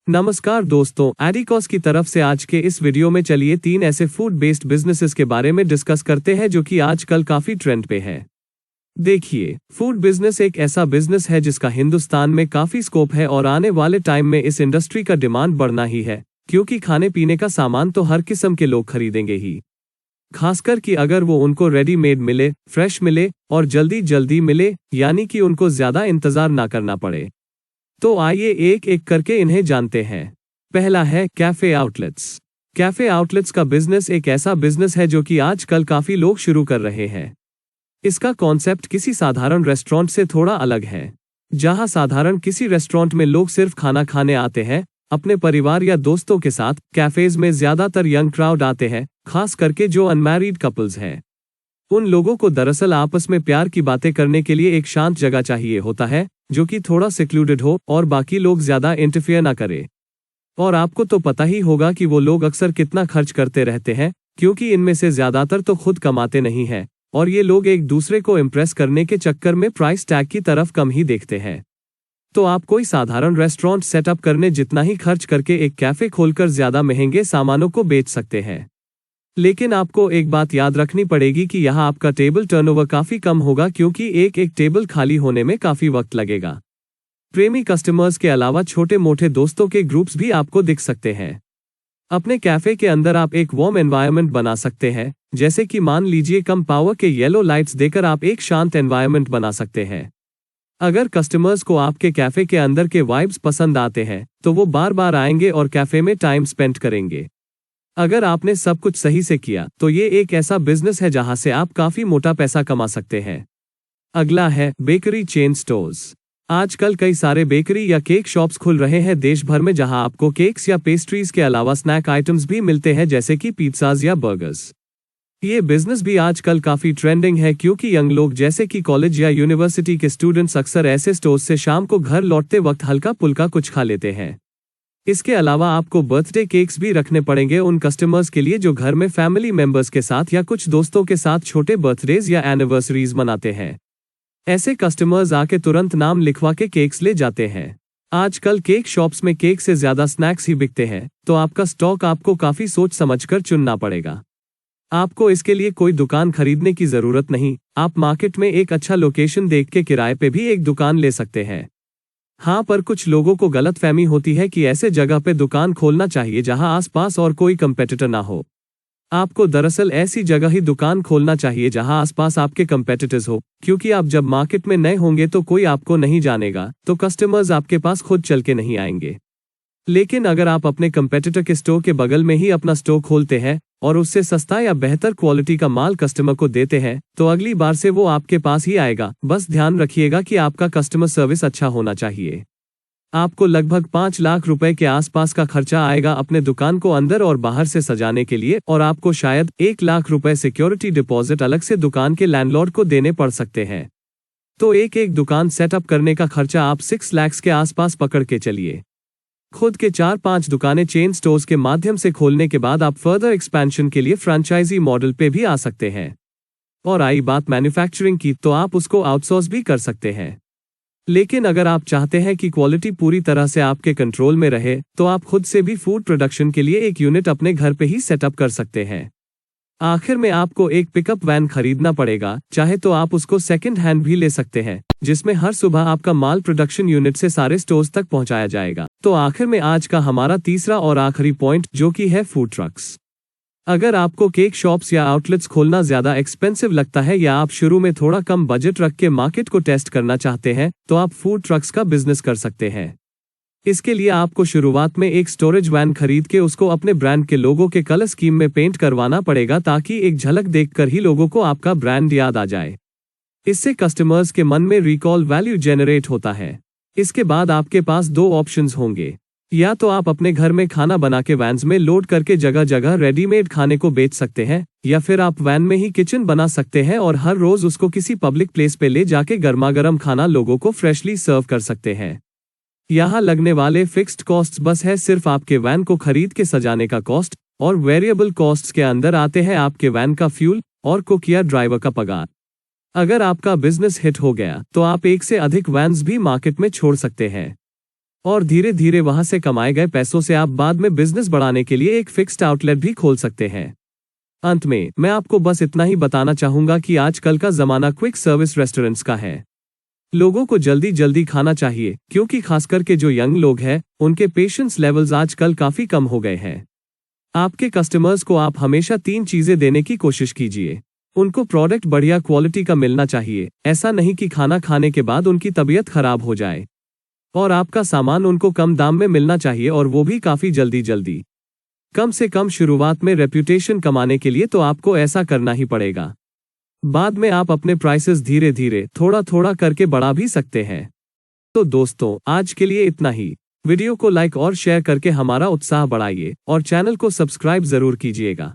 नमस्कार दोस्तों, एडिकॉस की तरफ से आज के इस वीडियो में चलिए 3 ऐसे फूड बेस्ड बिजनेसेस के बारे में डिस्कस करते हैं जो कि आजकल काफी ट्रेंड पे है। देखिए, फूड बिजनेस एक ऐसा बिजनेस है जिसका हिंदुस्तान में काफी स्कोप है और आने वाले टाइम में इस इंडस्ट्री का डिमांड बढ़ना ही है, क्योंकि खाने पीने का सामान तो हर किस्म के लोग खरीदेंगे ही। खासकर कि अगर वो उनको रेडीमेड मिले, फ्रेश मिले और जल्दी जल्दी मिले, यानी कि उनको ज्यादा इंतजार ना करना पड़े। तो आइए एक एक करके इन्हें जानते हैं। पहला है कैफे आउटलेट्स। कैफे आउटलेट्स का बिजनेस एक ऐसा बिजनेस है जो कि आजकल काफी लोग शुरू कर रहे हैं। इसका कॉन्सेप्ट किसी साधारण रेस्टोरेंट से थोड़ा अलग है। जहां साधारण किसी रेस्टोरेंट में लोग सिर्फ खाना खाने आते हैं अपने परिवार या दोस्तों के साथ, कैफेज में ज्यादातर यंग क्राउड आते हैं, खास करके जो अनमैरिड कपल्स हैं। उन लोगों को दरअसल आपस में प्यार की बातें करने के लिए एक शांत जगह चाहिए होता है जो कि थोड़ा सिक्लूडेड हो और बाकी लोग ज्यादा इंटरफेयर ना करे। और आपको तो पता ही होगा कि वो लोग अक्सर कितना खर्च करते रहते हैं, क्योंकि इनमें से ज्यादातर तो खुद कमाते नहीं हैं और ये लोग एक दूसरे को इम्प्रेस करने के चक्कर में प्राइस टैग की तरफ कम ही देखते हैं। तो आप कोई साधारण रेस्टोरेंट सेटअप करने जितना ही खर्च करके एक कैफे खोलकर ज्यादा महंगे सामानों को बेच सकते हैं। लेकिन आपको एक बात याद रखनी पड़ेगी कि यहाँ आपका टेबल टर्नओवर काफी कम होगा, क्योंकि एक एक टेबल खाली होने में काफी वक्त लगेगा। प्रेमी कस्टमर्स के अलावा छोटे मोटे दोस्तों के ग्रुप्स भी आपको दिख सकते हैं। अपने कैफे के अंदर आप एक वार्म एनवायरनमेंट बना सकते हैं, जैसे कि मान लीजिए कम पावर के येलो लाइट्स देकर आप एक शांत एनवायरनमेंट बना सकते हैं। अगर कस्टमर्स को आपके कैफे के अंदर के वाइब्स पसंद आते हैं तो वो बार बार आएंगे और कैफे में टाइम स्पेंड करेंगे। अगर आपने सब कुछ सही से किया तो ये एक ऐसा बिजनेस है जहां से आप काफी मोटा पैसा कमा सकते हैं। अगला है बेकरी चेन स्टोर्स। आजकल कई सारे बेकरी या केक शॉप्स खुल रहे हैं देश भर में, जहां आपको केक्स या पेस्ट्रीज के अलावा स्नैक आइटम्स भी मिलते हैं, जैसे कि पिज्जाज या बर्गर्स। ये बिजनेस भी आजकल काफी ट्रेंडिंग है, क्योंकि यंग लोग जैसे कि कॉलेज या यूनिवर्सिटी के स्टूडेंट्स अक्सर ऐसे स्टोर्स से शाम को घर लौटते वक्त हल्का पुल्का कुछ खा लेते हैं। इसके अलावा आपको बर्थडे केक्स भी रखने पड़ेंगे उन कस्टमर्स के लिए जो घर में फैमिली मेंबर्स के साथ या कुछ दोस्तों के साथ छोटे बर्थडेज या एनिवर्सरीज मनाते हैं। ऐसे कस्टमर्स आके तुरंत नाम लिखवा के केक्स ले जाते हैं। आजकल केक शॉप्स में केक से ज्यादा स्नैक्स ही बिकते हैं, तो आपका स्टॉक आपको काफी सोच समझकर चुनना पड़ेगा। आपको इसके लिए कोई दुकान खरीदने की जरूरत नहीं, आप मार्केट में एक अच्छा लोकेशन देख के किराए पे भी एक दुकान ले सकते हैं। हाँ, पर कुछ लोगों को गलतफहमी होती है कि ऐसे जगह पे दुकान खोलना चाहिए जहां आसपास और कोई कंपेटिटर ना हो। आपको दरअसल ऐसी जगह ही दुकान खोलना चाहिए जहां आसपास आपके कंपेटिटर्स हो, क्योंकि आप जब मार्केट में नए होंगे तो कोई आपको नहीं जानेगा, तो कस्टमर्स आपके पास खुद चल के नहीं आएंगे। लेकिन अगर आप अपने कंपेटिटर के स्टोर के बगल में ही अपना स्टोर खोलते हैं और उससे सस्ता या बेहतर क्वालिटी का माल कस्टमर को देते हैं तो अगली बार से वो आपके पास ही आएगा। बस ध्यान रखिएगा कि आपका कस्टमर सर्विस अच्छा होना चाहिए। आपको लगभग 5 लाख रुपए के आसपास का खर्चा आएगा अपने दुकान को अंदर और बाहर से सजाने के लिए, और आपको शायद 1 लाख रुपए सिक्योरिटी डिपॉजिट अलग से दुकान के लैंडलॉर्ड को देने पड़ सकते हैं। तो एक दुकान सेटअप करने का खर्चा आप 6 लाख के आसपास पकड़ के चलिए। खुद के 4-5 दुकानें चेन स्टोर्स के माध्यम से खोलने के बाद आप फर्दर एक्सपेंशन के लिए फ्रेंचाइजी मॉडल पे भी आ सकते हैं। और आई बात मैन्युफैक्चरिंग की, तो आप उसको आउटसोर्स भी कर सकते हैं। लेकिन अगर आप चाहते हैं कि क्वालिटी पूरी तरह से आपके कंट्रोल में रहे तो आप खुद से भी फूड प्रोडक्शन के लिए एक यूनिट अपने घर पे ही सेटअप कर सकते हैं। आखिर में आपको एक पिकअप वैन खरीदना पड़ेगा, चाहे तो आप उसको सेकंड हैंड भी ले सकते हैं, जिसमें हर सुबह आपका माल प्रोडक्शन यूनिट से सारे स्टोर्स तक पहुंचाया जाएगा। तो आखिर में आज का हमारा तीसरा और आखिरी पॉइंट, जो कि है फूड ट्रक्स। अगर आपको केक शॉप्स या आउटलेट्स खोलना ज्यादा एक्सपेंसिव लगता है या आप शुरू में थोड़ा कम बजट रख के मार्केट को टेस्ट करना चाहते हैं तो आप फूड ट्रक्स का बिजनेस कर सकते हैं। इसके लिए आपको शुरुआत में एक स्टोरेज वैन खरीद के उसको अपने ब्रांड के लोगों के कलर स्कीम में पेंट करवाना पड़ेगा, ताकि एक झलक देखकर ही लोगों को आपका ब्रांड याद आ जाए। इससे कस्टमर्स के मन में रिकॉल वैल्यू जनरेट होता है। इसके बाद आपके पास 2 ऑप्शंस होंगे, या तो आप अपने घर में खाना बना के वैन्स में लोड करके जगह जगह रेडीमेड खाने को बेच सकते हैं, या फिर आप वैन में ही किचन बना सकते हैं और हर रोज उसको किसी पब्लिक प्लेस पे ले जाके गर्मागर्म खाना लोगों को फ्रेशली सर्व कर सकते हैं। यहाँ लगने वाले फिक्स्ड कॉस्ट्स बस है सिर्फ आपके वैन को खरीद के सजाने का कॉस्ट, और वेरिएबल कॉस्ट्स के अंदर आते हैं आपके वैन का फ्यूल और कुक या ड्राइवर का पगार। अगर आपका बिजनेस हिट हो गया तो आप 1 से अधिक वैन्स भी मार्केट में छोड़ सकते हैं। और धीरे धीरे वहां से कमाए गए पैसों से आप बाद में बिजनेस बढ़ाने के लिए एक फिक्स्ड आउटलेट भी खोल सकते हैं। अंत में मैं आपको बस इतना ही बताना चाहूंगा कि आजकल का जमाना क्विक सर्विस रेस्टोरेंट्स का है। लोगों को जल्दी जल्दी खाना चाहिए, क्योंकि खासकर के जो यंग लोग हैं उनके पेशेंस लेवल्स आजकल काफी कम हो गए हैं। आपके कस्टमर्स को आप हमेशा 3 चीजें देने की कोशिश कीजिए। उनको प्रोडक्ट बढ़िया क्वालिटी का मिलना चाहिए, ऐसा नहीं कि खाना खाने के बाद उनकी तबीयत खराब हो जाए। और आपका सामान उनको कम दाम में मिलना चाहिए, और वो भी काफी जल्दी। कम से कम शुरुआत में रेप्यूटेशन कमाने के लिए तो आपको ऐसा करना ही पड़ेगा। बाद में आप अपने प्राइसेस धीरे धीरे थोड़ा करके बढ़ा भी सकते हैं। तो दोस्तों, आज के लिए इतना ही। वीडियो को लाइक और शेयर करके हमारा उत्साह बढ़ाइए और चैनल को सब्सक्राइब जरूर कीजिएगा।